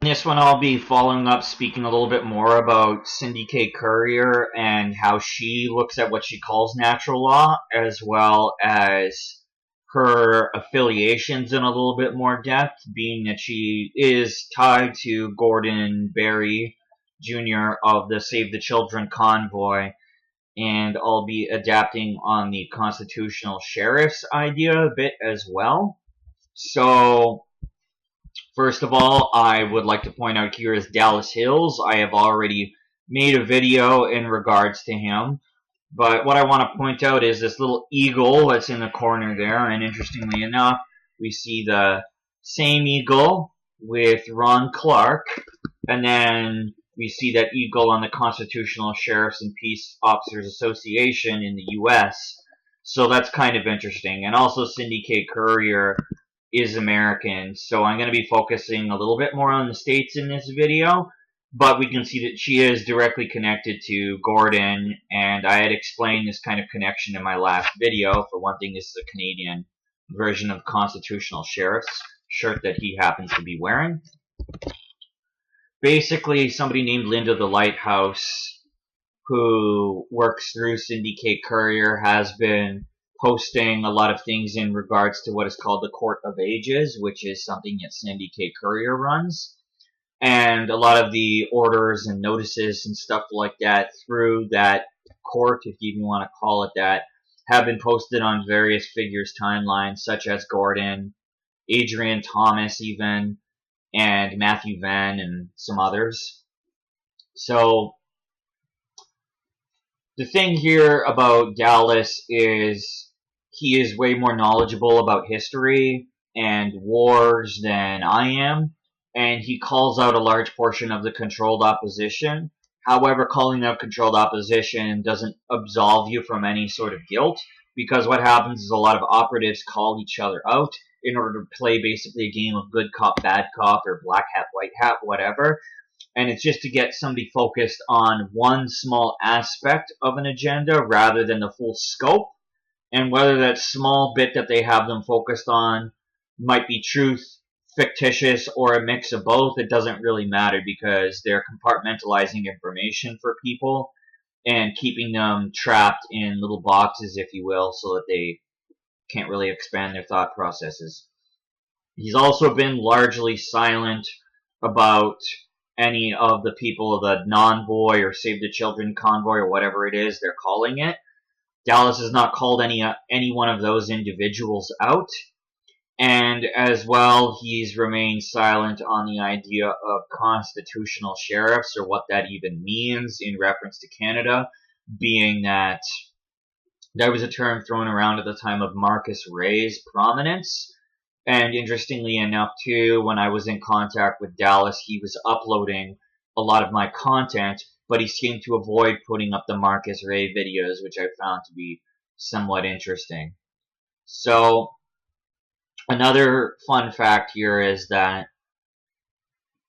In this one, I'll be following up, speaking a little bit more about Cindy K. Courier and how she looks at what she calls natural law, as well as her affiliations in a little bit more depth, being that she is tied to Gordon Berry Jr. of the Save the Children convoy, and I'll be adapting on the constitutional sheriff's idea a bit as well. So, first of all, I would like to point out here is Dallas Hills. I have already made a video in regards to him, but what I want to point out is this little eagle that's in the corner there, and interestingly enough, we see the same eagle with Ron Clark, and then we see that eagle on the Constitutional Sheriffs and Peace Officers Association in the U.S., so that's kind of interesting. And also Cindy K. Courier is American, so I'm going to be focusing a little bit more on the States in this video, but we can see that she is directly connected to Gordon, and I had explained this kind of connection in my last video. For one thing, this is a Canadian version of Constitutional Sheriff's shirt that he happens to be wearing. Basically, somebody named Linda the Lighthouse, who works through Cindy K. Courier, has been posting a lot of things in regards to what is called the Court of Ages, which is something that Cindy K. Courier runs. And a lot of the orders and notices and stuff like that through that court, if you even want to call it that, have been posted on various figures' timelines, such as Gordon, Adrian Thomas even, and Matthew Venn, and some others. So, the thing here about Dallas is he is way more knowledgeable about history and wars than I am, and he calls out a large portion of the controlled opposition. However, calling out controlled opposition doesn't absolve you from any sort of guilt, because what happens is a lot of operatives call each other out in order to play basically a game of good cop, bad cop, or black hat, white hat, whatever. And it's just to get somebody focused on one small aspect of an agenda rather than the full scope. And whether that small bit that they have them focused on might be truth, fictitious, or a mix of both, it doesn't really matter, because they're compartmentalizing information for people and keeping them trapped in little boxes, if you will, so that they can't really expand their thought processes. He's also been largely silent about any of the people of the non-boy or Save the Children convoy or whatever it is they're calling it. Dallas has not called any one of those individuals out. And as well, he's remained silent on the idea of constitutional sheriffs, or what that even means in reference to Canada, being that there was a term thrown around at the time of Marcus Ray's prominence. And interestingly enough, too, when I was in contact with Dallas, he was uploading a lot of my content, but he seemed to avoid putting up the Marcus Ray videos, which I found to be somewhat interesting. So, another fun fact here is that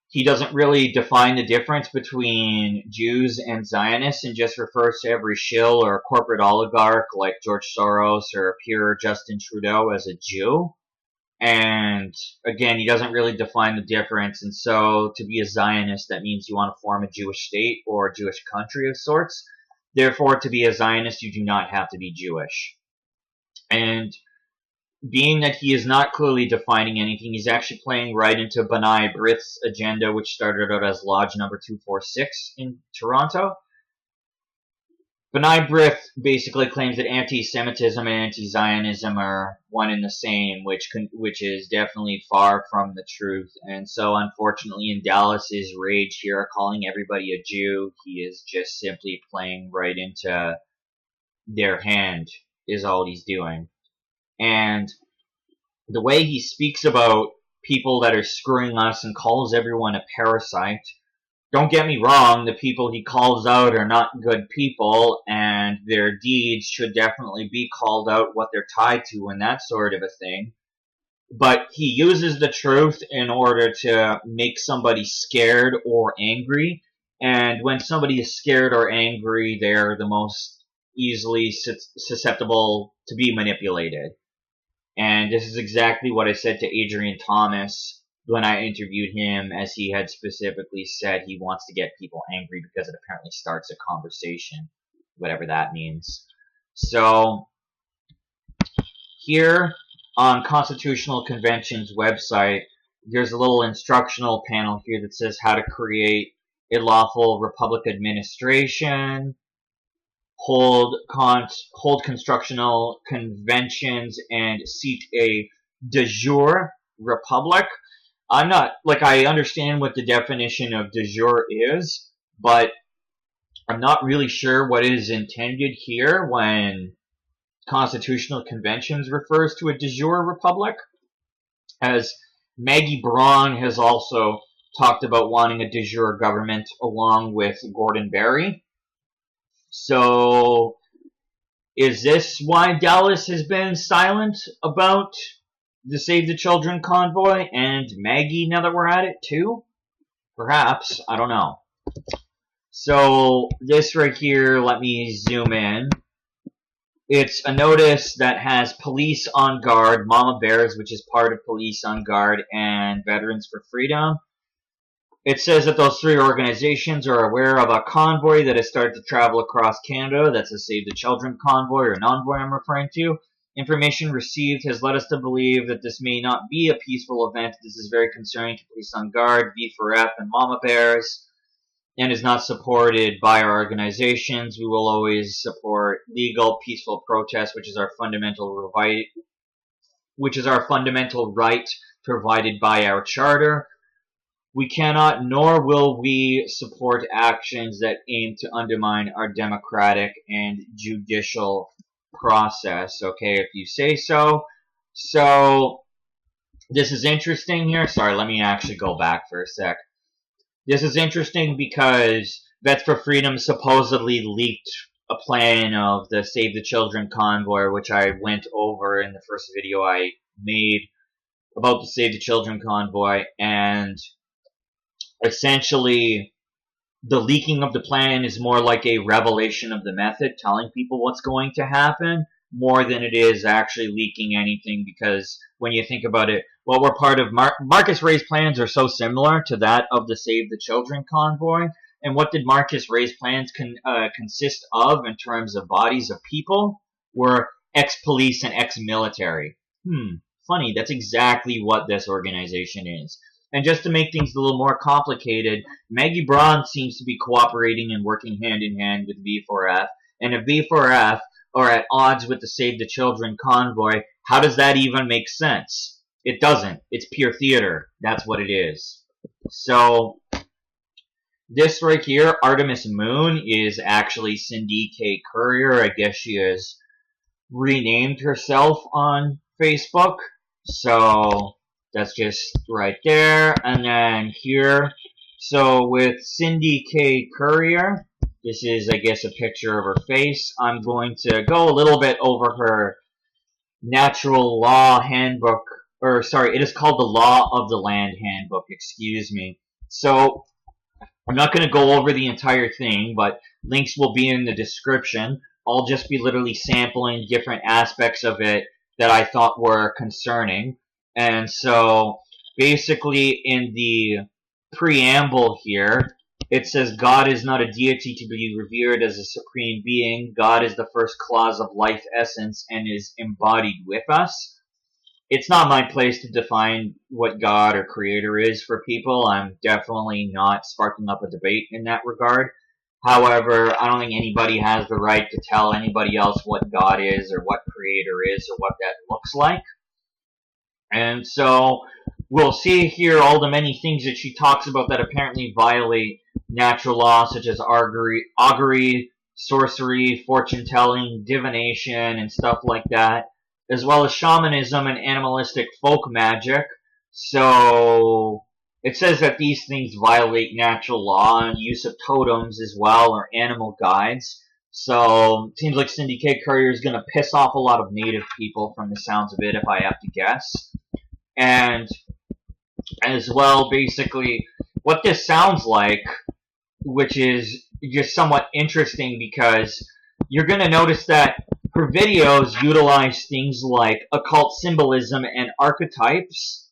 he doesn't really define the difference between Jews and Zionists, and just refers to every shill or corporate oligarch like George Soros or pure Justin Trudeau as a Jew. And again, he doesn't really define the difference. And so to be a Zionist, that means you want to form a Jewish state or a Jewish country of sorts. Therefore, to be a Zionist, you do not have to be Jewish. And being that he is not clearly defining anything, he's actually playing right into B'nai B'rith's agenda, which started out as Lodge number 246 in Toronto. B'nai B'rith basically claims that anti-Semitism and anti-Zionism are one and the same, which is definitely far from the truth. And so, unfortunately, in Dallas's rage here, calling everybody a Jew, he is just simply playing right into their hand, is all he's doing. And the way he speaks about people that are screwing us and calls everyone a parasite, don't get me wrong, the people he calls out are not good people, and their deeds should definitely be called out, what they're tied to and that sort of a thing. But he uses the truth in order to make somebody scared or angry, and when somebody is scared or angry, they're the most easily susceptible to be manipulated. And this is exactly what I said to Adrian Thomas when I interviewed him, as he had specifically said he wants to get people angry because it apparently starts a conversation, whatever that means. So here on Constitutional Convention's website, there's a little instructional panel here that says how to create a lawful republic administration, hold constructional conventions, and seat a de jure republic. I'm not, like, I understand what the definition of de jure is, but I'm not really sure what is intended here when Constitutional Conventions refers to a de jure republic, as Maggie Braun has also talked about wanting a de jure government along with Gordon Berry. So, is this why Dallas has been silent about the Save the Children convoy and Maggie, now that we're at it, too? Perhaps. I don't know. So, this right here, let me zoom in. It's a notice that has Police on Guard, Mama Bears, which is part of Police on Guard, and Veterans for Freedom. It says that those three organizations are aware of a convoy that has started to travel across Canada. That's the Save the Children convoy, or non-voy I'm referring to. Information received has led us to believe that this may not be a peaceful event. This is very concerning to Police on Guard, V4F, and Mama Bears, and is not supported by our organizations. We will always support legal, peaceful protest, which is our fundamental right provided by our charter. We cannot, nor will we, support actions that aim to undermine our democratic and judicial process. Okay, if you say so. So, this is interesting here. Sorry, let me actually go back for a sec. This is interesting because Vets for Freedom supposedly leaked a plan of the Save the Children convoy, which I went over in the first video I made about the Save the Children convoy, and essentially the leaking of the plan is more like a revelation of the method, telling people what's going to happen, more than it is actually leaking anything, because when you think about it, well, we're part of Marcus Ray's plans are so similar to that of the Save the Children convoy. And what did Marcus Ray's plans consist of in terms of bodies of people? Were ex-police and ex-military. Funny, that's exactly what this organization is. And just to make things a little more complicated, Maggie Braun seems to be cooperating and working hand in hand with V4F. And if V4F are at odds with the Save the Children convoy, how does that even make sense? It doesn't. It's pure theater. That's what it is. So, this right here, Artemis Moon, is actually Cindy K. Courier. I guess she has renamed herself on Facebook. So, that's just right there. And then here, so with Cindy K. Courier, this is, I guess, a picture of her face. I'm going to go a little bit over her natural law handbook, or sorry, it is called the Law of the Land handbook, excuse me. So, I'm not going to go over the entire thing, but links will be in the description. I'll just be literally sampling different aspects of it that I thought were concerning. And so, basically, in the preamble here, it says God is not a deity to be revered as a supreme being. God is the first clause of life essence and is embodied with us. It's not my place to define what God or Creator is for people. I'm definitely not sparking up a debate in that regard. However, I don't think anybody has the right to tell anybody else what God is or what Creator is or what that looks like. And so, we'll see here all the many things that she talks about that apparently violate natural law, such as augury, sorcery, fortune-telling, divination, and stuff like that, as well as shamanism and animalistic folk magic. So, it says that these things violate natural law, and use of totems as well, or animal guides. So, it seems like Cindy K. Courier is going to piss off a lot of native people from the sounds of it, if I have to guess. And as well, basically, what this sounds like, which is just somewhat interesting because you're going to notice that her videos utilize things like occult symbolism and archetypes,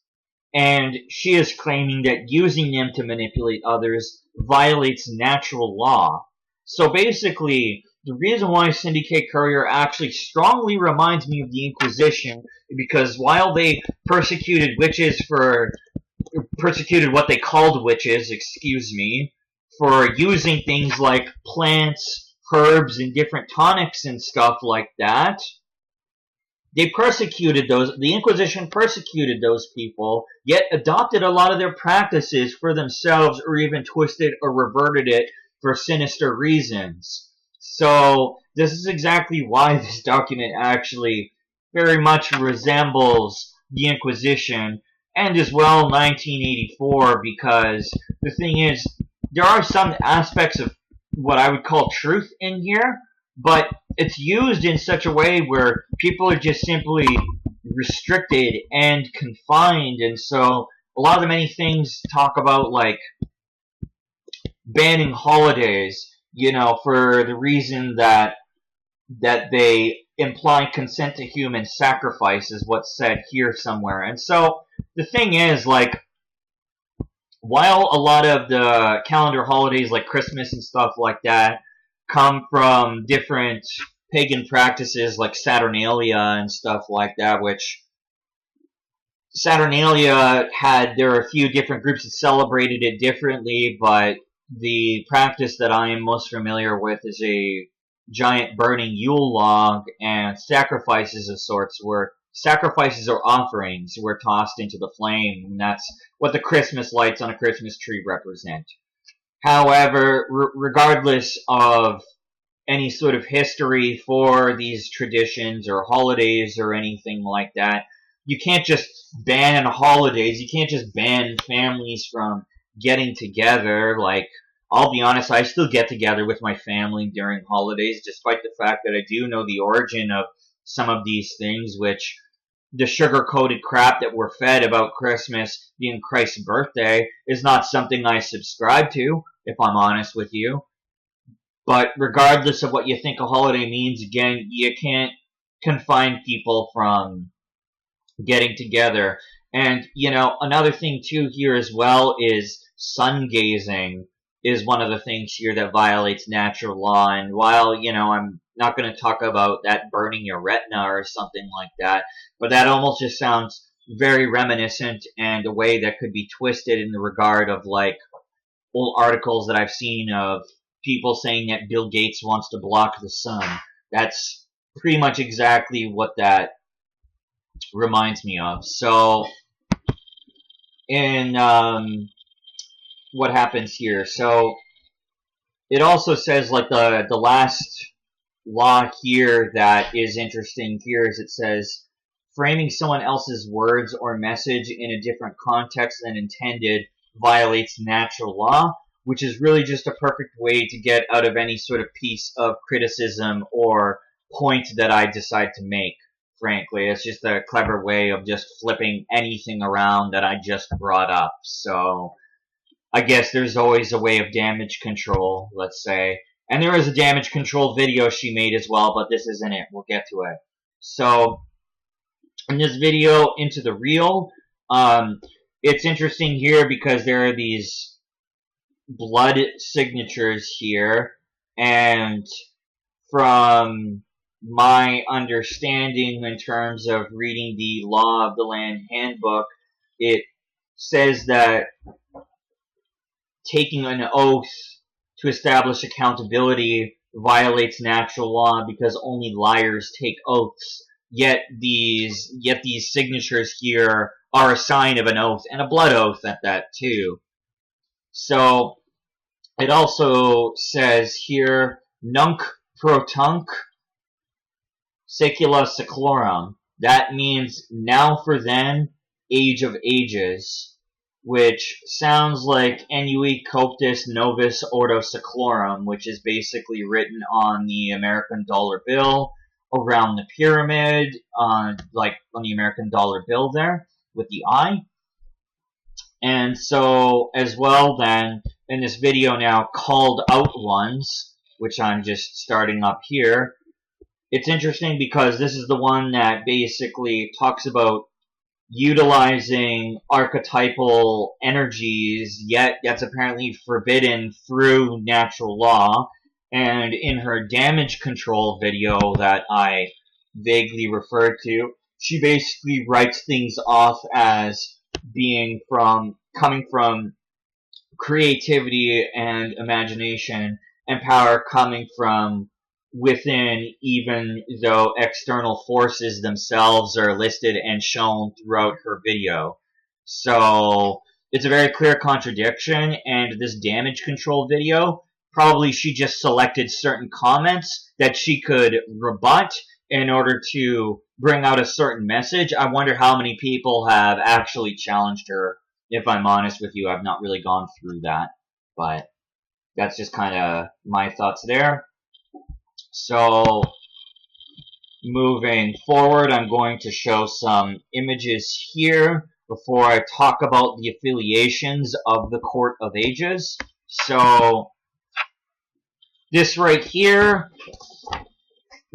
and she is claiming that using them to manipulate others violates natural law. So basically, the reason why Syndicate Courier actually strongly reminds me of the Inquisition, because while they persecuted what they called witches, excuse me, for using things like plants, herbs, and different tonics and stuff like that, the Inquisition persecuted those people, yet adopted a lot of their practices for themselves, or even twisted or reverted it for sinister reasons. So, this is exactly why this document actually very much resembles the Inquisition, and as well 1984, because the thing is, there are some aspects of what I would call truth in here, but it's used in such a way where people are just simply restricted and confined, and so a lot of the many things talk about, like, banning holidays, for the reason that they imply consent to human sacrifice is what's said here somewhere. And so the thing is, like, while a lot of the calendar holidays like Christmas and stuff like that come from different pagan practices like Saturnalia and stuff like that, which Saturnalia there are a few different groups that celebrated it differently, but the practice that I am most familiar with is a giant burning Yule log and sacrifices of sorts, where sacrifices or offerings were tossed into the flame, and that's what the Christmas lights on a Christmas tree represent. However, regardless of any sort of history for these traditions or holidays or anything like that, you can't just ban holidays. You can't just ban families from getting together. Like, I'll be honest, I still get together with my family during holidays, despite the fact that I do know the origin of some of these things, which the sugar-coated crap that we're fed about Christmas being Christ's birthday is not something I subscribe to, if I'm honest with you. But regardless of what you think a holiday means, again, you can't confine people from getting together. And, another thing too here as well is sun gazing is one of the things here that violates natural law. And while, I'm not going to talk about that burning your retina or something like that, but that almost just sounds very reminiscent and a way that could be twisted in the regard of, like, old articles that I've seen of people saying that Bill Gates wants to block the sun. That's pretty much exactly what that reminds me of. So, in what happens here, so it also says, like, the last law here that is interesting here is it says, framing someone else's words or message in a different context than intended violates natural law, which is really just a perfect way to get out of any sort of piece of criticism or point that I decide to make, frankly. It's just a clever way of just flipping anything around that I just brought up. So I guess there's always a way of damage control, let's say. And there is a damage control video she made as well, but this isn't it. We'll get to it. So, in this video, Into the Real, it's interesting here because there are these blood signatures here, and from my understanding in terms of reading the Law of the Land handbook, it says that taking an oath to establish accountability violates natural law because only liars take oaths. Yet these signatures here are a sign of an oath, and a blood oath at that too. So it also says here, nunc pro tunc secula seclorum. That means now for then, age of ages, which sounds like Enui Coptis Novus Ordo Seclorum, which is basically written on the American dollar bill, around the pyramid, like on the American dollar bill there, with the eye. And so, as well then, in this video now, Called Out Ones, which I'm just starting up here, it's interesting because this is the one that basically talks about utilizing archetypal energies, yet that's apparently forbidden through natural law. And in her damage control video that I vaguely referred to, she basically writes things off as coming from creativity and imagination and power coming from within, even though external forces themselves are listed and shown throughout her video. So it's a very clear contradiction, and this damage control video, probably she just selected certain comments that she could rebut in order to bring out a certain message. I wonder how many people have actually challenged her. If I'm honest with you, I've not really gone through that, but that's just kind of my thoughts there. So, moving forward, I'm going to show some images here before I talk about the affiliations of the Court of Ages. So, this right here,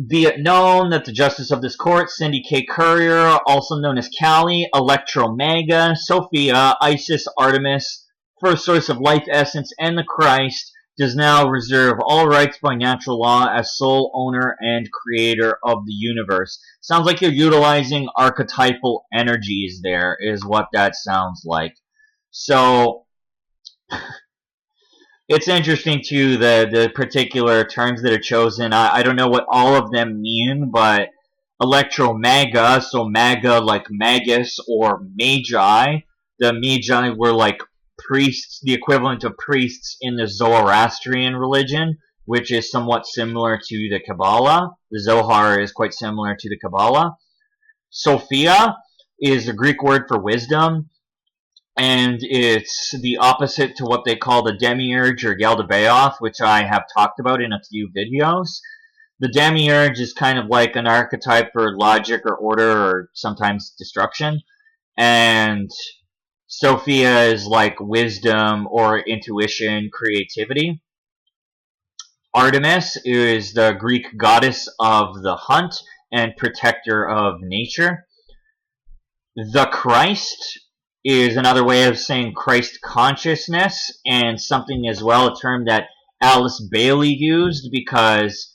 be it known that the Justice of this Court, Cindy K. Courier, also known as Kali, Electromega, Sophia, Isis, Artemis, First Source of Life Essence, and the Christ, does now reserve all rights by natural law as sole owner and creator of the universe. Sounds like you're utilizing archetypal energies there, is what that sounds like. So, it's interesting too, the particular terms that are chosen. I don't know what all of them mean, but Electromaga, so maga like magus or magi. The magi were like priests, the equivalent of priests in the Zoroastrian religion, which is somewhat similar to the Kabbalah. The Zohar is quite similar to the Kabbalah. Sophia is a Greek word for wisdom, and it's the opposite to what they call the Demiurge or Yaldabaoth, which I have talked about in a few videos. The Demiurge is kind of like an archetype for logic or order or sometimes destruction, and Sophia is like wisdom or intuition, creativity. Artemis is the Greek goddess of the hunt and protector of nature. The Christ is another way of saying Christ consciousness, and something as well, a term that Alice Bailey used, because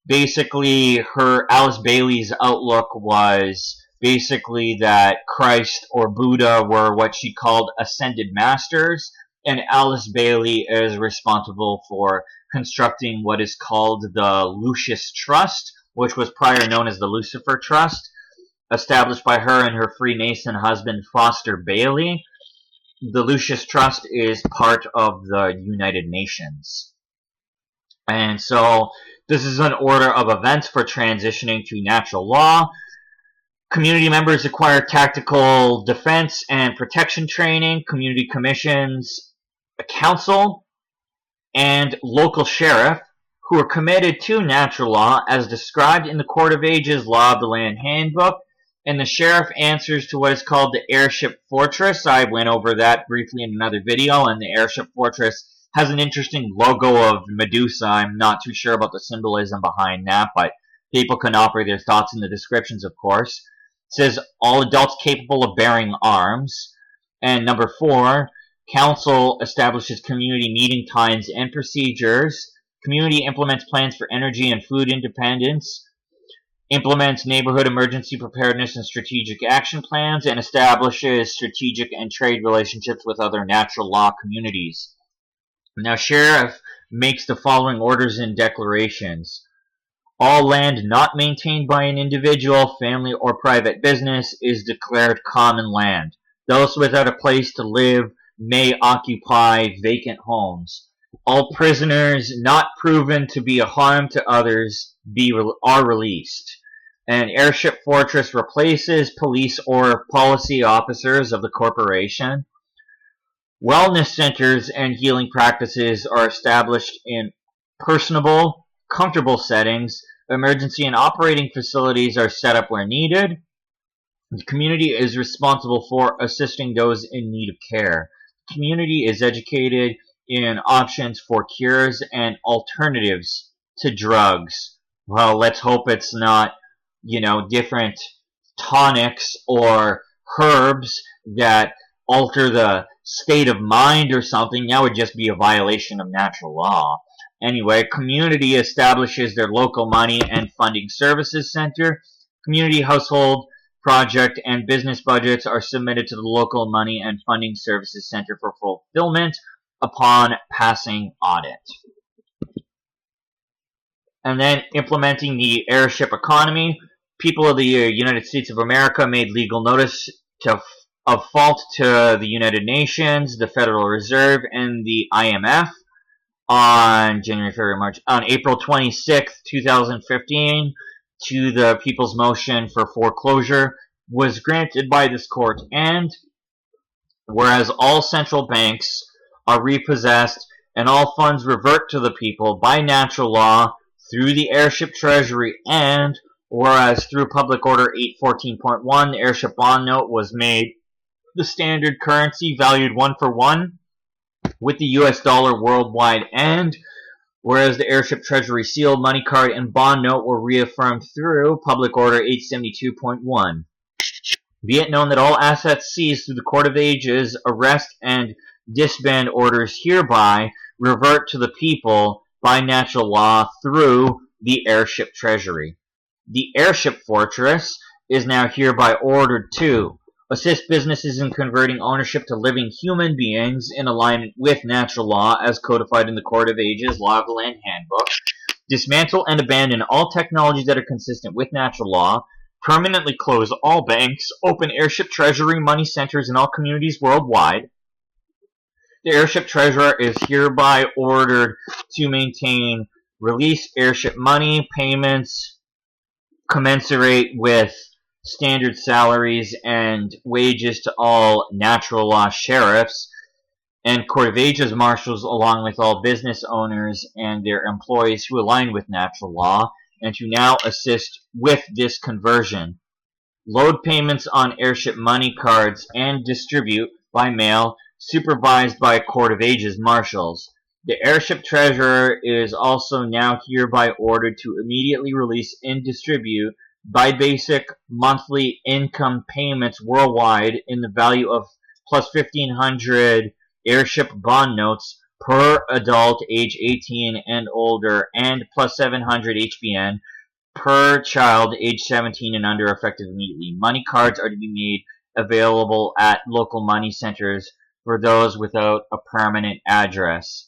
basically Alice Bailey's outlook was basically that Christ or Buddha were what she called ascended masters, and Alice Bailey is responsible for constructing what is called the Lucis Trust, which was prior known as the Lucifer Trust, established by her and her Freemason husband Foster Bailey. The Lucis Trust is part of the United Nations. And so this is an order of events for transitioning to natural law. Community members acquire tactical defense and protection training, community commissions, a council, and local sheriff who are committed to natural law as described in the Court of Ages Law of the Land Handbook. And the sheriff answers to what is called the Airship Fortress. I went over that briefly in another video, and the Airship Fortress has an interesting logo of Medusa. I'm not too sure about the symbolism behind that, but people can offer their thoughts in the descriptions, of course. It says, all adults capable of bearing arms. And number 4, council establishes community meeting times and procedures. Community implements plans for energy and food independence. Implements neighborhood emergency preparedness and strategic action plans, and establishes strategic and trade relationships with other natural law communities. Now, sheriff makes the following orders and declarations. All land not maintained by an individual, family, or private business is declared common land. Those without a place to live may occupy vacant homes. All prisoners not proven to be a harm to others are released. An Airship Fortress replaces police or policy officers of the corporation. Wellness centers and healing practices are established in personable, comfortable settings. Emergency and operating facilities are set up where needed. The community is responsible for assisting those in need of care. The community is educated in options for cures and alternatives to drugs. Well, let's hope it's not, different tonics or herbs that alter the state of mind or something, that would just be a violation of natural law. Anyway, community establishes their local money and funding services center. Community household project and business budgets are submitted to the local money and funding services center for fulfillment upon passing audit. And then implementing the airship economy, people of the United States of America made legal notice of fault to the United Nations, the Federal Reserve, and the IMF on April 26, 2015, to the People's Motion for Foreclosure was granted by this court, and whereas all central banks are repossessed and all funds revert to the people by natural law through the Airship Treasury, and whereas through Public Order 814.1, the Airship bond note was made the standard currency valued 1-for-1 with the US dollar worldwide, and whereas the Airship Treasury seal, money card, and bond note were reaffirmed through Public Order 872.1. Be it known that all assets seized through the Court of Ages, arrest, and disband orders hereby revert to the people by natural law through the Airship Treasury. The Airship Fortress is now hereby ordered to assist businesses in converting ownership to living human beings in alignment with natural law as codified in the Court of Ages Law of the Land Handbook, dismantle and abandon all technologies that are consistent with natural law, permanently close all banks, open Airship Treasury money centers in all communities worldwide. The Airship Treasurer is hereby ordered to maintain release airship money payments commensurate with standard salaries and wages to all natural law sheriffs and Court of Ages marshals, along with all business owners and their employees who align with natural law, and to now assist with this conversion. Load payments on airship money cards and distribute by mail, supervised by Court of Ages marshals. The Airship Treasurer is also now hereby ordered to immediately release and distribute by basic monthly income payments worldwide in the value of plus 1,500 airship bond notes per adult age 18 and older, and plus 700 HBN per child age 17 and under, effective immediately. Money cards are to be made available at local money centers for those without a permanent address.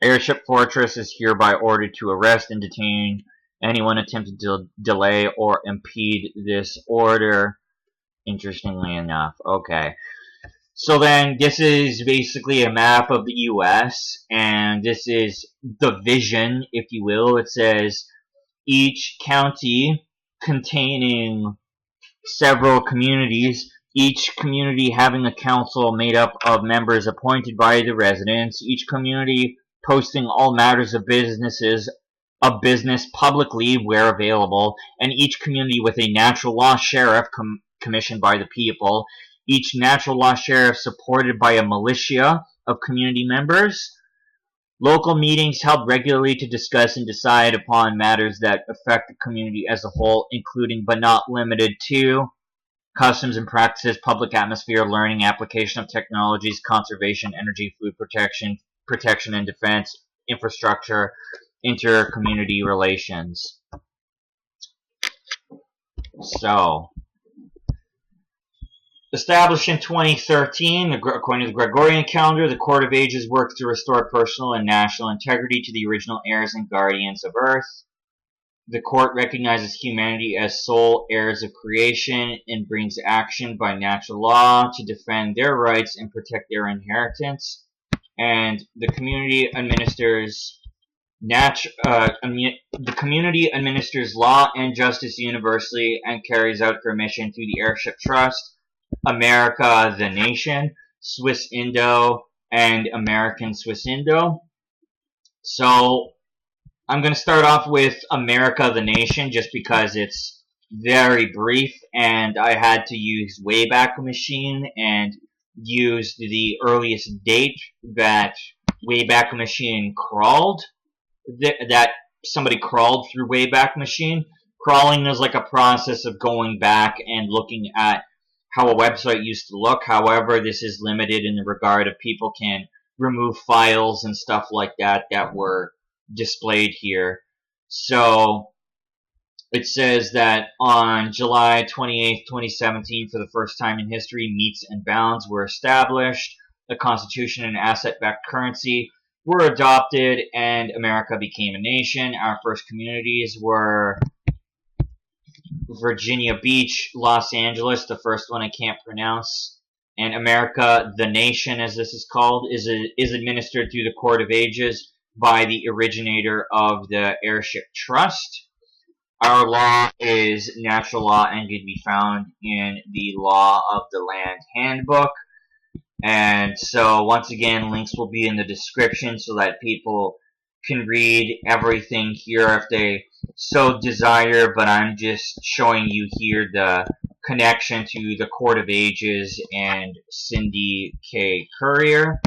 Airship Fortress is hereby ordered to arrest and detain anyone attempting to delay or impede this order. Interestingly enough. Okay. So then this is basically a map of the US, and this is the vision, if you will. It says each county containing several communities, each community having a council made up of members appointed by the residents, each community posting all matters of business publicly where available, and each community with a natural law sheriff commissioned by the people, each natural law sheriff supported by a militia of community members, local meetings held regularly to discuss and decide upon matters that affect the community as a whole, including but not limited to customs and practices, public atmosphere, learning, application of technologies, conservation, energy, food protection and defense, infrastructure, inter-community relations. So, established in 2013, according to the Gregorian calendar, the Court of Ages works to restore personal and national integrity to the original heirs and guardians of Earth. The court recognizes humanity as sole heirs of creation and brings action by natural law to defend their rights and protect their inheritance. And the community administers law and justice universally and carries out their mission through the Airship Trust, America the Nation, Swiss Indo, and American Swiss Indo. So I'm going to start off with America the Nation just because it's very brief, and I had to use Wayback Machine and used the earliest date that Wayback Machine crawled, that somebody crawled through Wayback Machine. Crawling is like a process of going back and looking at how a website used to look. However, this is limited in the regard of people can remove files and stuff like that that were displayed here. So it says that on July 28th, 2017, for the first time in history, metes and bounds were established. The Constitution and asset-backed currency were adopted, and America became a nation. Our first communities were Virginia Beach, Los Angeles, the first one I can't pronounce. And America, the nation, as this is called, is administered through the Court of Ages by the originator of the Airship Trust. Our law is natural law and can be found in the Law of the Land Handbook. And so, once again, links will be in the description so that people can read everything here if they so desire, but I'm just showing you here the connection to the Court of Ages and Cindy K. Courier.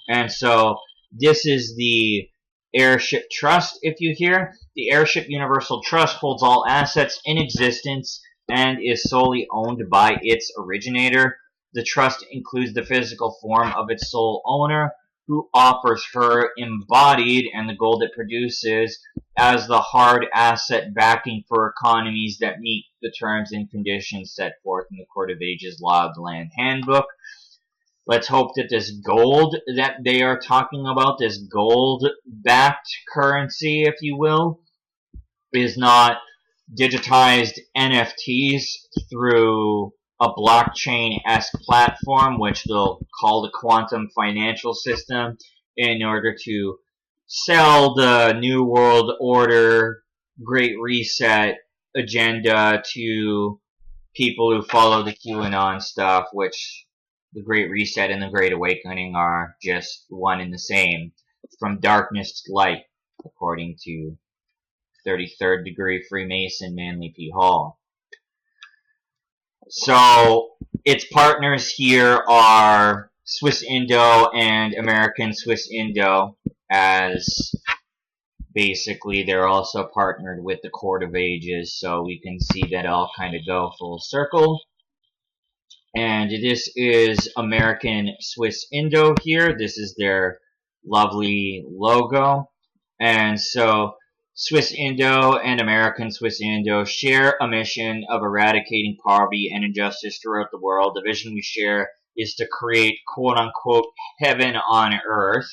And so, this is the Airship Trust, if you hear. The Airship Universal Trust holds all assets in existence and is solely owned by its originator. The trust includes the physical form of its sole owner, who offers her embodied and the gold it produces as the hard asset backing for economies that meet the terms and conditions set forth in the Court of Ages Law of the Land Handbook. Let's hope that this gold that they are talking about, this gold-backed currency, if you will, is not digitized NFTs through a blockchain-esque platform, which they'll call the quantum financial system, in order to sell the New World Order, Great Reset agenda to people who follow the QAnon stuff, which the Great Reset and the Great Awakening are just one and the same. From darkness to light, according to 33rd degree Freemason Manly P. Hall. So, its partners here are Swiss Indo and American Swiss Indo, as basically they're also partnered with the Court of Ages, so we can see that all kind of go full circle. And this is American Swiss Indo here. This is their lovely logo. And so Swiss Indo and American Swiss Indo share a mission of eradicating poverty and injustice throughout the world. The vision we share is to create quote-unquote heaven on earth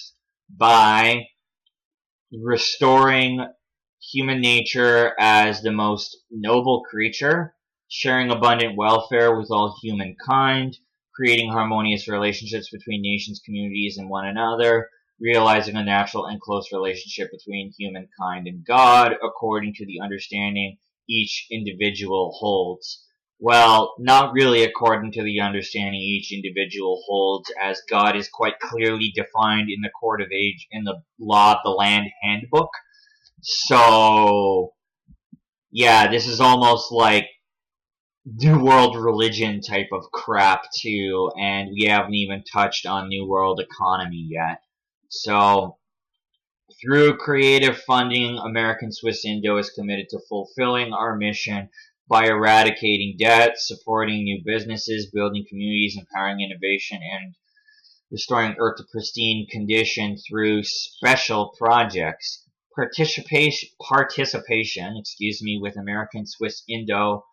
by restoring human nature as the most noble creature, sharing abundant welfare with all humankind, creating harmonious relationships between nations, communities, and one another, realizing a natural and close relationship between humankind and God, according to the understanding each individual holds. Well, not really according to the understanding each individual holds, as God is quite clearly defined in the Court of Age, in the Law of the Land Handbook. So, yeah, this is almost like New World religion type of crap, too, and we haven't even touched on New World economy yet. So, through creative funding, American Swiss Indo is committed to fulfilling our mission by eradicating debt, supporting new businesses, building communities, empowering innovation, and restoring Earth to pristine condition through special projects. Participation, with American Swiss Indo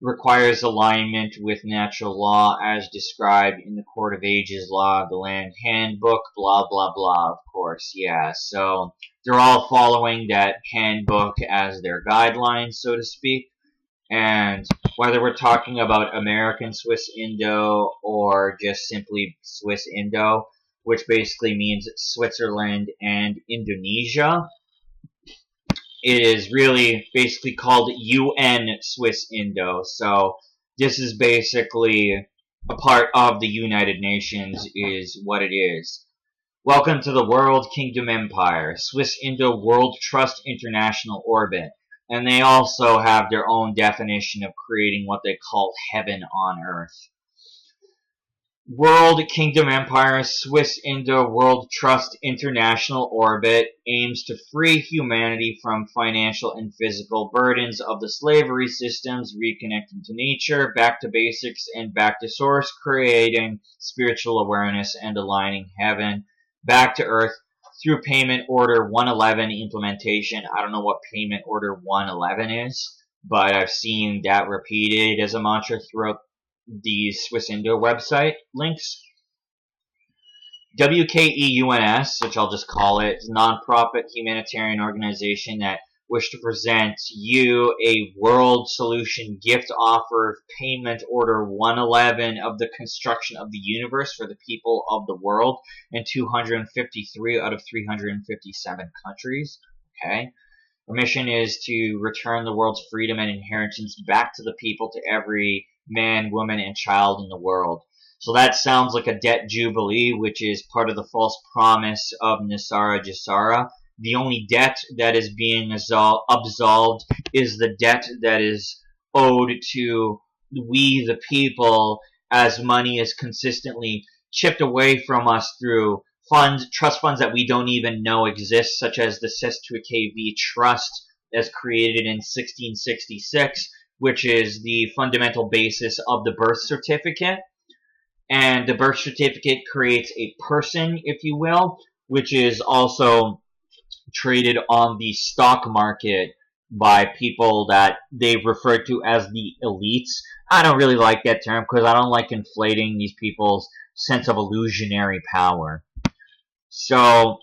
requires alignment with natural law as described in the Court of Ages Law of the Land Handbook, blah, blah, blah, of course, yeah. So they're all following that handbook as their guidelines, so to speak. And whether we're talking about American Swiss Indo or just simply Swiss Indo, which basically means Switzerland and Indonesia, it is really basically called UN Swiss Indo. So this is basically a part of the United Nations is what it is. Welcome to the World Kingdom Empire, Swiss Indo World Trust International Orbit. And they also have their own definition of creating what they call heaven on earth. World Kingdom Empire Swiss Indo World Trust International Orbit aims to free humanity from financial and physical burdens of the slavery systems, reconnecting to nature, back to basics, and back to source, creating spiritual awareness and aligning heaven back to earth through Payment Order 111 implementation. I don't know what Payment Order 111 is, but I've seen that repeated as a mantra throughout the Swiss Indo website links. WKEUNS, which I'll just call it, is a non-profit humanitarian organization that wish to present you a world solution gift offer, Payment Order 111 of the construction of the universe for the people of the world in 253 out of 357 countries. Okay. Our mission is to return the world's freedom and inheritance back to the people, to every man, woman, and child in the world. So that sounds like a debt jubilee, which is part of the false promise of Nisara Jasara. The only debt that is being absolved is the debt that is owed to we the people, as money is consistently chipped away from us through trust funds that we don't even know exist, such as the Sestuikevi Trust, as created in 1666, which is the fundamental basis of the birth certificate. And the birth certificate creates a person, if you will, which is also traded on the stock market by people that they've referred to as the elites. I don't really like that term because I don't like inflating these people's sense of illusionary power. So,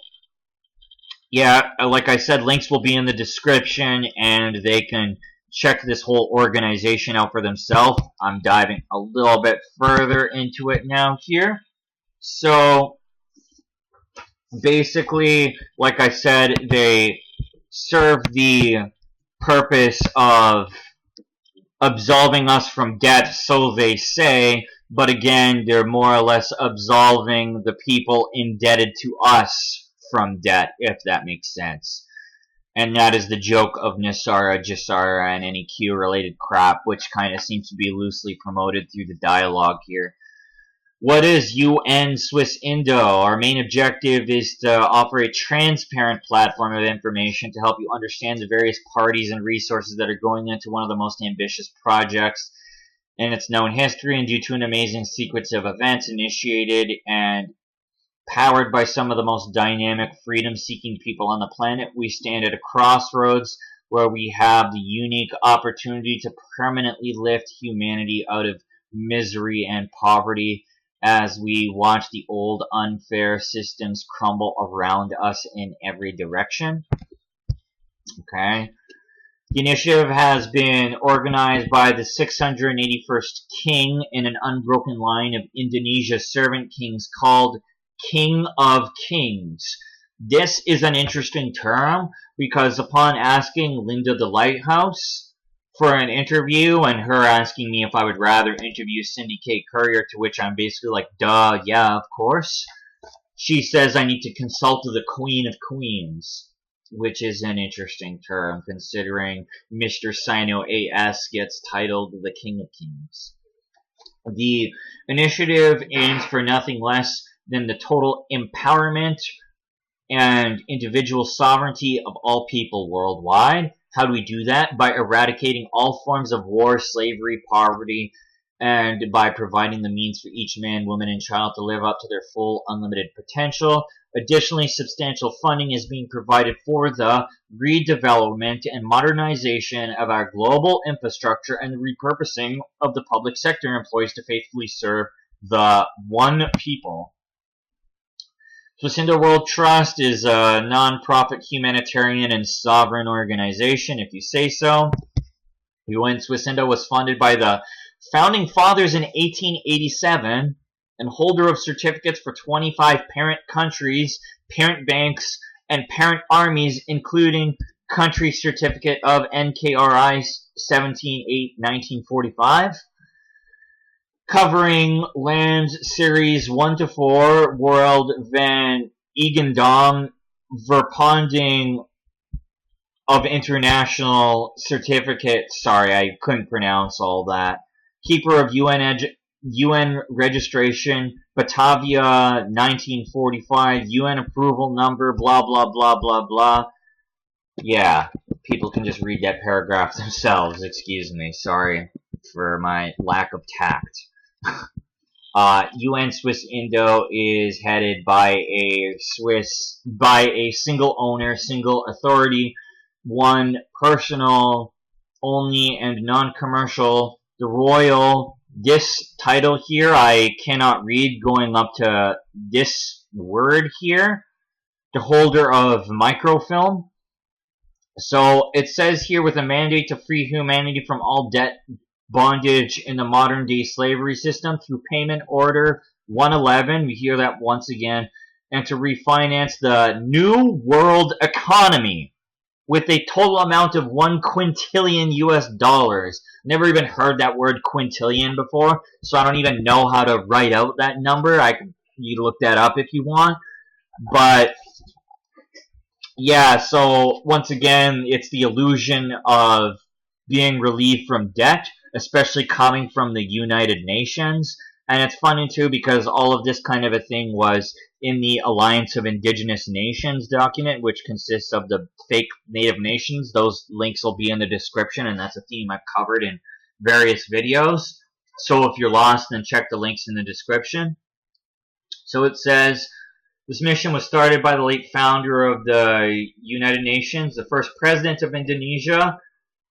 yeah, like I said, links will be in the description, and they can check this whole organization out for themselves. I'm diving a little bit further into it now here. So, basically, like I said, they serve the purpose of absolving us from debt, so they say, but again, they're more or less absolving the people indebted to us from debt, if that makes sense. And that is the joke of Nisara, Jasara, and any Q-related crap, which kind of seems to be loosely promoted through the dialogue here. What is UN Swiss Indo? Our main objective is to offer a transparent platform of information to help you understand the various parties and resources that are going into one of the most ambitious projects in its known history, and due to an amazing sequence of events initiated and powered by some of the most dynamic, freedom-seeking people on the planet, we stand at a crossroads where we have the unique opportunity to permanently lift humanity out of misery and poverty as we watch the old unfair systems crumble around us in every direction. Okay. The initiative has been organized by the 681st King in an unbroken line of Indonesia servant kings called King of Kings. This is an interesting term because upon asking Linda the Lighthouse for an interview and her asking me if I would rather interview Cindy K. Courier, to which I'm basically like, duh, yeah, of course, she says I need to consult the Queen of Queens, which is an interesting term considering Mr. Sino AS gets titled the King of Kings. The initiative aims for nothing less than the total empowerment and individual sovereignty of all people worldwide. How do we do that? By eradicating all forms of war, slavery, poverty, and by providing the means for each man, woman, and child to live up to their full, unlimited potential. Additionally, substantial funding is being provided for the redevelopment and modernization of our global infrastructure and the repurposing of the public sector employees to faithfully serve the one people. Swiss Indo World Trust is a non-profit humanitarian and sovereign organization, if you say so. UN Swiss Indo was funded by the Founding Fathers in 1887 and holder of certificates for 25 parent countries, parent banks, and parent armies, including country certificate of NKRI 17-8-1945. Covering lands series 1 to 4, World van Eigendom, Verponding of International Certificate. Sorry, I couldn't pronounce all that. Keeper of UN UN registration, Batavia 1945, UN approval number, blah, blah, blah, blah, blah. Yeah, people can just read that paragraph themselves. Excuse me. Sorry for my lack of tact. UN Swiss Indo is headed by a single owner, single authority, one personal only and non-commercial. The royal, this title here I cannot read going up to this word here. The holder of microfilm. So it says here, with a mandate to free humanity from all debt, bondage in the modern day slavery system through payment order 111, we hear that once again, and to refinance the new world economy with a total amount of $1 quintillion US. Never even heard that word quintillion before, so I don't even know how to write out that number. You look that up if you want. But yeah, so once again, it's the illusion of being relieved from debt, especially coming from the United Nations. And it's funny too because all of this kind of a thing was in the Alliance of Indigenous Nations document, which consists of the fake Native nations. Those links will be in the description, and that's a theme I've covered in various videos. So if you're lost, then check the links in the description. So it says, this mission was started by the late founder of the United Nations, the first president of Indonesia,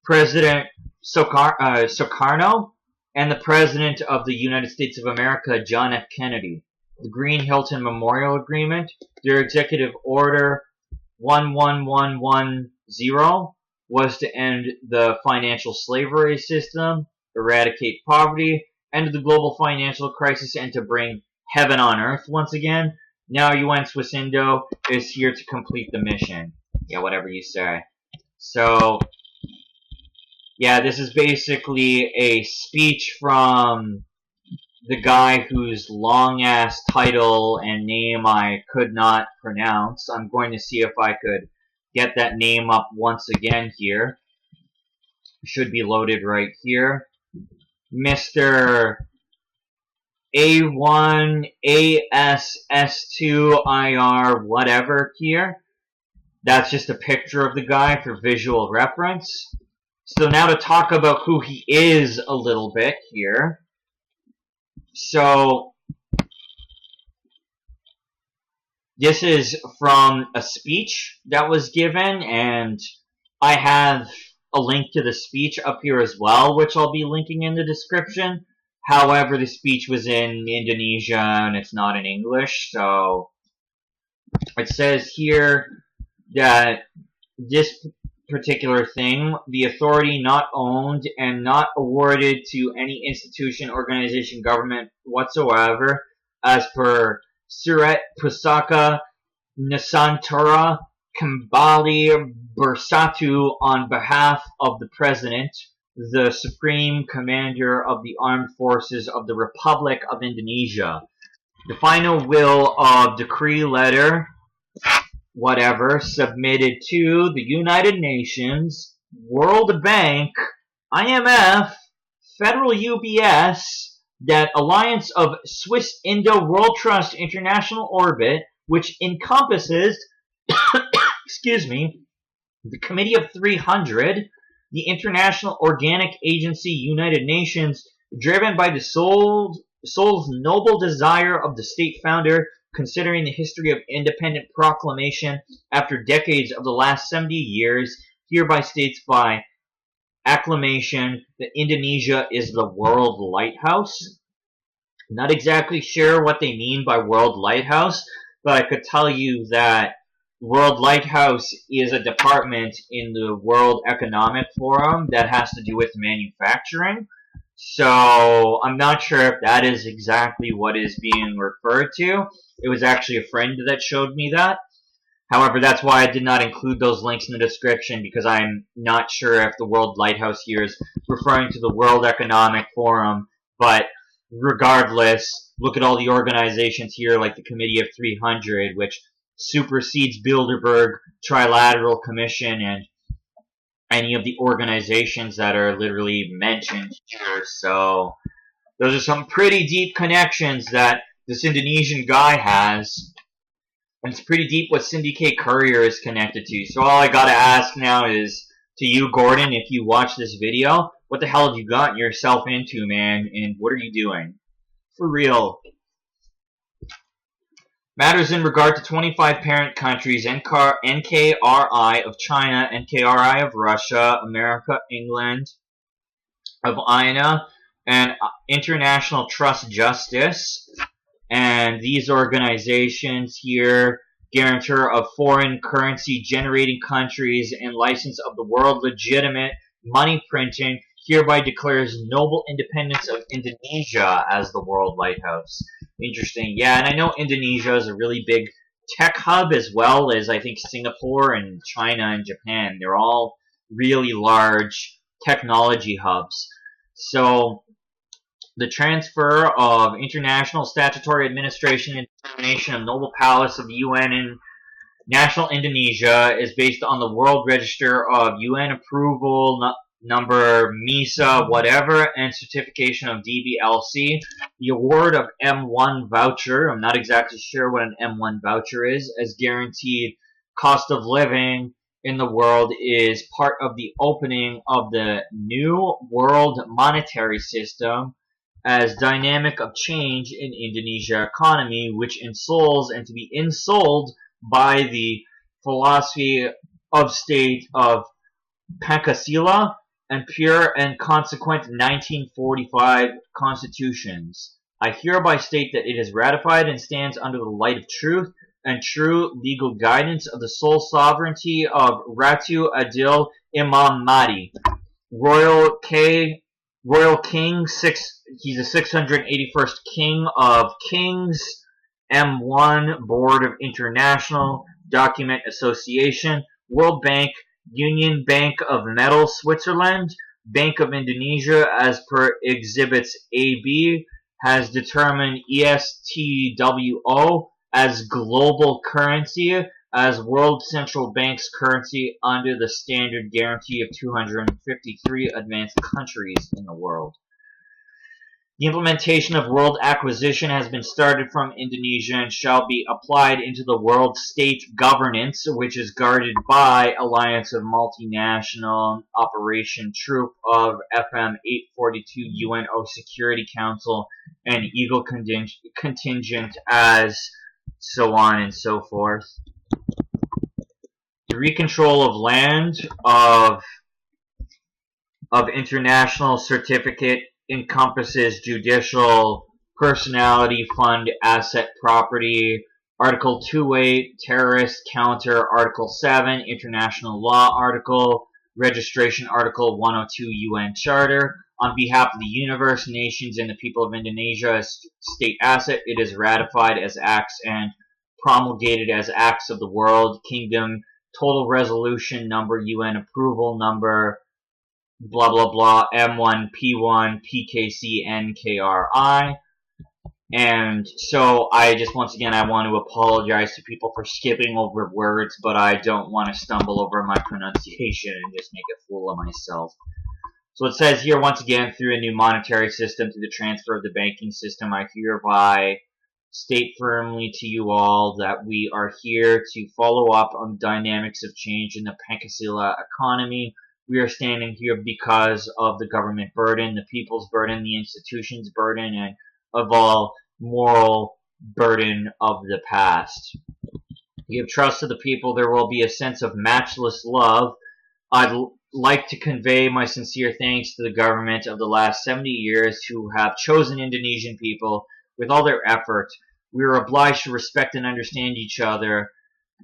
President Sukarno, and the President of the United States of America, John F. Kennedy. The Green Hilton Memorial Agreement, their Executive Order 11110, was to end the financial slavery system, eradicate poverty, end the global financial crisis, and to bring heaven on earth once again. Now UN Swiss Indo is here to complete the mission. Yeah, whatever you say. So, yeah, this is basically a speech from the guy whose long-ass title and name I could not pronounce. I'm going to see if I could get that name up once again here. Should be loaded right here. Mr. A1, ASS2, IR, whatever here. That's just a picture of the guy for visual reference. So now to talk about who he is a little bit here. So this is from a speech that was given, and I have a link to the speech up here as well, which I'll be linking in the description. However, the speech was in Indonesia and it's not in English, so it says here that this particular thing, the authority not owned and not awarded to any institution, organization, government whatsoever, as per Surat Pusaka Nusantara Kembali Bersatu, on behalf of the President, the Supreme Commander of the Armed Forces of the Republic of Indonesia. The final will of decree letter, whatever, submitted to the United Nations, World Bank, IMF, Federal UBS, that Alliance of Swiss Indo World Trust International Orbit, which encompasses, excuse me, the Committee of 300, the International Organic Agency, United Nations, driven by the soul's noble desire of the state founder, considering the history of independent proclamation after decades of the last 70 years, hereby states by acclamation that Indonesia is the world lighthouse. Not exactly sure what they mean by world lighthouse, but I could tell you that World Lighthouse is a department in the World Economic Forum that has to do with manufacturing. So I'm not sure if that is exactly what is being referred to. It was actually a friend that showed me that. However, that's why I did not include those links in the description, because I'm not sure if the World Lighthouse here is referring to the World Economic Forum. But regardless, look at all the organizations here like the Committee of 300, which supersedes Bilderberg Trilateral Commission and any of the organizations that are literally mentioned here. So Those are some pretty deep connections that this Indonesian guy has. And it's pretty deep what Syndicate Courier is connected to. So all I gotta ask now is, to you, Gordon, if you watch this video, what the hell have you gotten yourself into, man? And what are you doing? For real. Matters in regard to 25 parent countries, NKRI of China, NKRI of Russia, America, England, of INA, and International Trust Justice. And these organizations here, guarantor of foreign currency generating countries and license of the world legitimate money printing, hereby declares noble independence of Indonesia as the world lighthouse. Interesting. Yeah, and I know Indonesia is a really big tech hub, as well as I think Singapore and China and Japan. They're all really large technology hubs. So the transfer of international statutory administration and determination of Noble Palace of the UN in National Indonesia is based on the World Register of UN approval number MISA whatever and certification of DBLC. The award of M1 voucher, I'm not exactly sure what an M1 voucher is, as guaranteed cost of living in the world is part of the opening of the new world monetary system as dynamic of change in Indonesia economy, which ensouls and to be insouled by the philosophy of state of Pancasila and pure and consequent 1945 constitutions. I hereby state that it is ratified and stands under the light of truth and true legal guidance of the sole sovereignty of Ratu Adil Imam Mahdi, Royal King, he's the 681st King of Kings, M1, Board of International Document Association, World Bank, Union Bank of Metal, Switzerland, Bank of Indonesia, as per Exhibits AB, has determined ESTWO as global currency, as World Central Bank's currency under the standard guarantee of 253 advanced countries in the world. The implementation of world acquisition has been started from Indonesia and shall be applied into the world state governance, which is guarded by Alliance of Multinational Operation Troop of FM 842 UNO Security Council and Eagle Contingent, as so on and so forth. The recontrol of land of international certificate encompasses judicial, personality, fund, asset, property, Article 2.8, terrorist counter, Article 7, international law article, registration Article 102 UN Charter. On behalf of the universe, nations, and the people of Indonesia as state asset, it is ratified as acts and promulgated as acts of the world kingdom. Total resolution number, UN approval number, blah blah blah, M1, P1, PKC, NKRI. And so I just, once again, I want to apologize to people for skipping over words, but I don't want to stumble over my pronunciation and just make a fool of myself. So it says here, once again, through a new monetary system, through the transfer of the banking system, I hereby state firmly to you all that we are here to follow up on the dynamics of change in the Pancasila economy. We are standing here because of the government burden, the people's burden, the institutions' burden, and of all moral burden of the past. Give trust to the people, there will be a sense of matchless love. I'd like to convey my sincere thanks to the government of the last 70 years who have chosen Indonesian people with all their effort. We are obliged to respect and understand each other,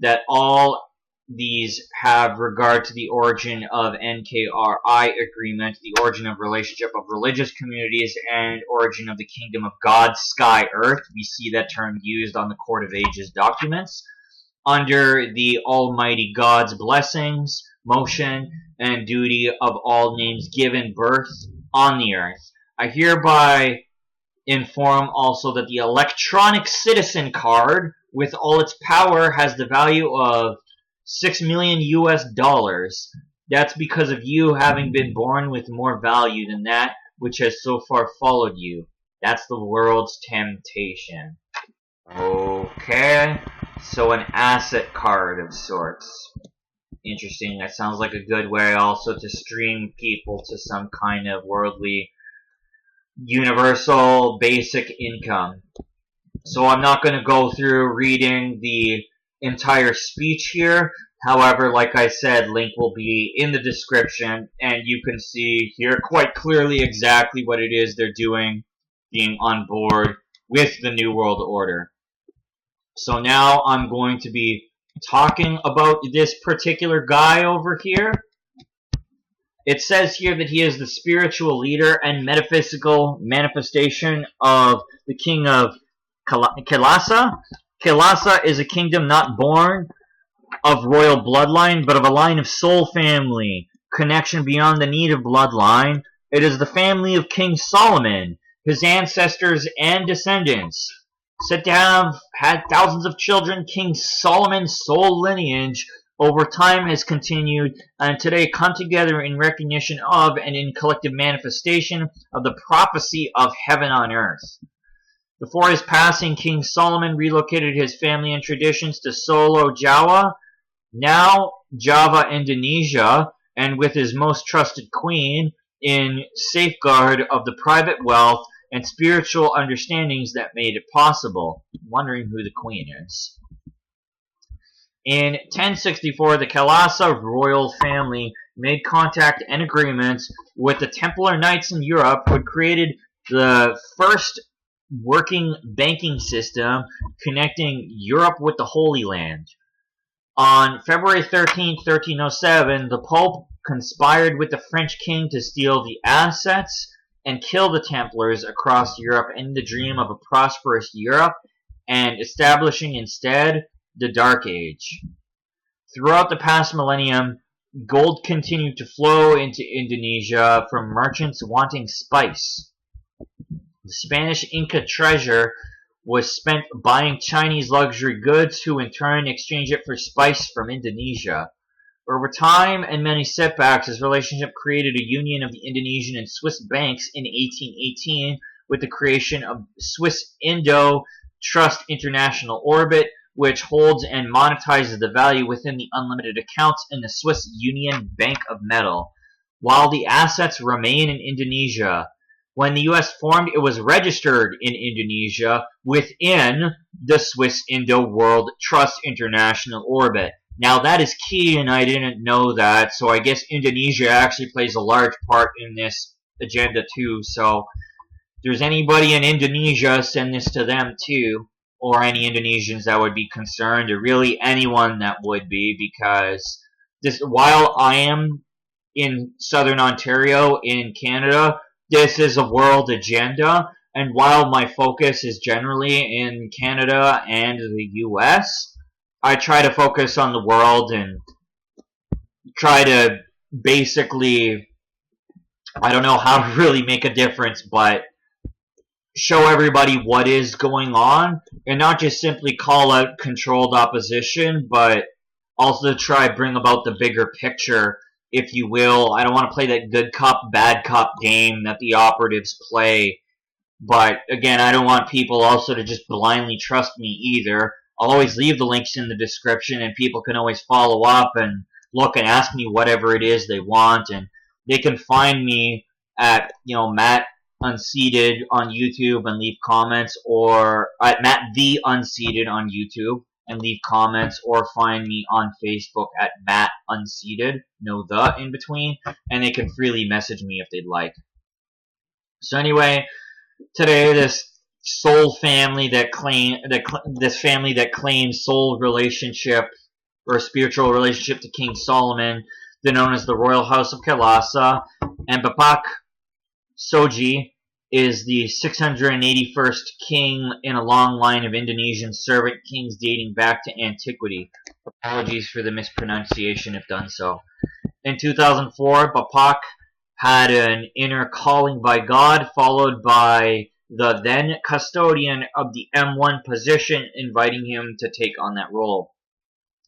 that all these have regard to the origin of NKRI agreement, the origin of relationship of religious communities, and origin of the kingdom of God, sky, earth. We see that term used on the Court of Ages documents. Under the Almighty God's blessings, motion, and duty of all names given birth on the earth. I hereby inform also that the electronic citizen card, with all its power, has the value of $6 million US. That's because of you having been born with more value than that which has so far followed you. That's the world's temptation. Okay, so an asset card of sorts. Interesting. That sounds like a good way also to stream people to some kind of worldly, universal, basic income. So I'm not going to go through reading the entire speech here. However, like I said, link will be in the description, and you can see here quite clearly exactly what it is they're doing, being on board with the New World Order. So now I'm going to be talking about this particular guy over here. It says here that he is the spiritual leader and metaphysical manifestation of the king of Kailasa. Kailasa is a kingdom not born of royal bloodline, but of a line of soul family, connection beyond the need of bloodline. It is the family of King Solomon, his ancestors and descendants. Said to have had thousands of children, King Solomon's soul lineage over time has continued and today come together in recognition of and in collective manifestation of the prophecy of heaven on earth. Before his passing, King Solomon relocated his family and traditions to Solo, Jawa, now Java, Indonesia, and with his most trusted queen in safeguard of the private wealth and spiritual understandings that made it possible. I'm wondering who the queen is. In 1064, the Kailasa royal family made contact and agreements with the Templar Knights in Europe, who had created the first working banking system connecting Europe with the Holy Land. On February 13, 1307, the Pope conspired with the French king to steal the assets and kill the Templars across Europe in the dream of a prosperous Europe and establishing instead the Dark Age. Throughout the past millennium, gold continued to flow into Indonesia from merchants wanting spice. The Spanish Inca treasure was spent buying Chinese luxury goods, who in turn exchanged it for spice from Indonesia. Over time and many setbacks, this relationship created a union of the Indonesian and Swiss banks in 1818 with the creation of Swiss Indo Trust International Orbit, which holds and monetizes the value within the unlimited accounts in the Swiss Union Bank of Metal, while the assets remain in Indonesia. When the U.S. formed, it was registered in Indonesia within the Swiss Indo World Trust International Orbit. Now that is key, and I didn't know that, so I guess Indonesia actually plays a large part in this agenda too. So if there's anybody in Indonesia, send this to them too, or any Indonesians that would be concerned, or really anyone that would be, because this, while I am in Southern Ontario in Canada, this is a world agenda, and while my focus is generally in Canada and the US, I try to focus on the world and try to basically, I don't know how to really make a difference, but show everybody what is going on, and not just simply call out controlled opposition, but also try to bring about the bigger picture, if you will. I don't want to play that good cop, bad cop game that the operatives play, but again, I don't want people also to just blindly trust me either. I'll always leave the links in the description, and people can always follow up and look and ask me whatever it is they want, and they can find me at, Matt Unseated on YouTube and leave comments, or at Matt the Unseated on YouTube and leave comments, or find me on Facebook at Matt Unseated, no the in between, and they can freely message me if they'd like. So anyway, today this family that claims soul relationship or spiritual relationship to King Solomon, they're known as the Royal House of Kailasa, and Bapak Soji is the 681st king in a long line of Indonesian servant kings dating back to antiquity. Apologies for the mispronunciation if done so. In 2004, Bapak had an inner calling by God, followed by the then custodian of the M1 position inviting him to take on that role.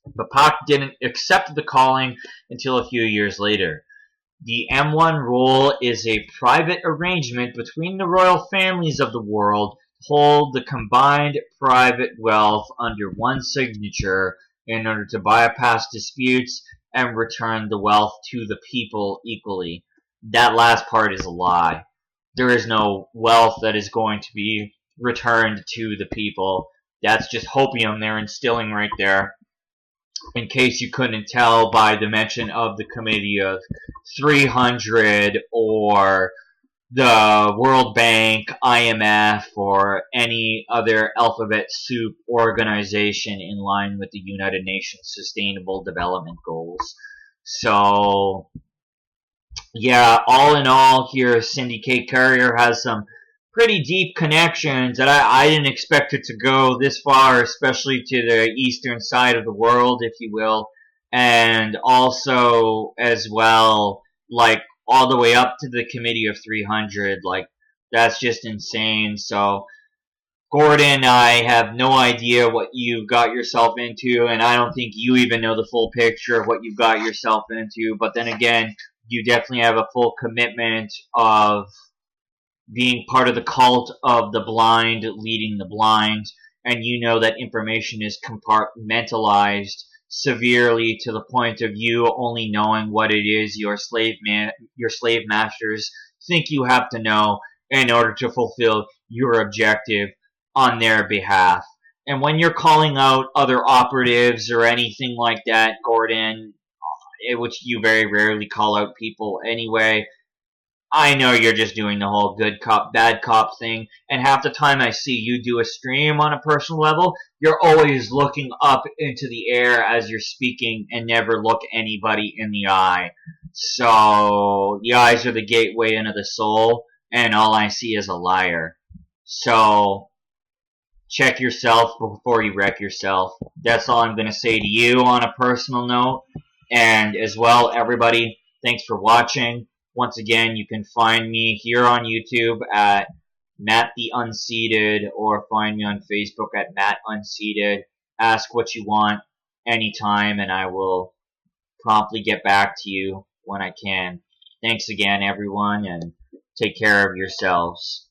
Bapak didn't accept the calling until a few years later. The M1 rule is a private arrangement between the royal families of the world to hold the combined private wealth under one signature in order to bypass disputes and return the wealth to the people equally. That last part is a lie. There is no wealth that is going to be returned to the people. That's just hopium they're instilling right there. In case you couldn't tell by the mention of the Committee of 300 or the World Bank, IMF, or any other alphabet soup organization in line with the United Nations Sustainable Development Goals. So, yeah, all in all here, Syndicate Courier has some pretty deep connections that I didn't expect it to go this far, especially to the eastern side of the world, if you will, and also as well, like all the way up to the Committee of 300. Like, that's just insane. So, Gordon, I have no idea what you got yourself into, and I don't think you even know the full picture of what you've got yourself into. But then again, you definitely have a full commitment of being part of the cult of the blind leading the blind, and you know that information is compartmentalized severely to the point of you only knowing what it is your slave masters think you have to know in order to fulfill your objective on their behalf. And when you're calling out other operatives or anything like that, Gordon, which you very rarely call out people anyway, I know you're just doing the whole good cop, bad cop thing, and half the time I see you do a stream on a personal level, you're always looking up into the air as you're speaking and never look anybody in the eye. So, the eyes are the gateway into the soul, and all I see is a liar. So, check yourself before you wreck yourself. That's all I'm going to say to you on a personal note. And as well, everybody, thanks for watching. Once again, you can find me here on YouTube at Matt the Unseated, or find me on Facebook at Matt Unseated. Ask what you want anytime, and I will promptly get back to you when I can. Thanks again, everyone, and take care of yourselves.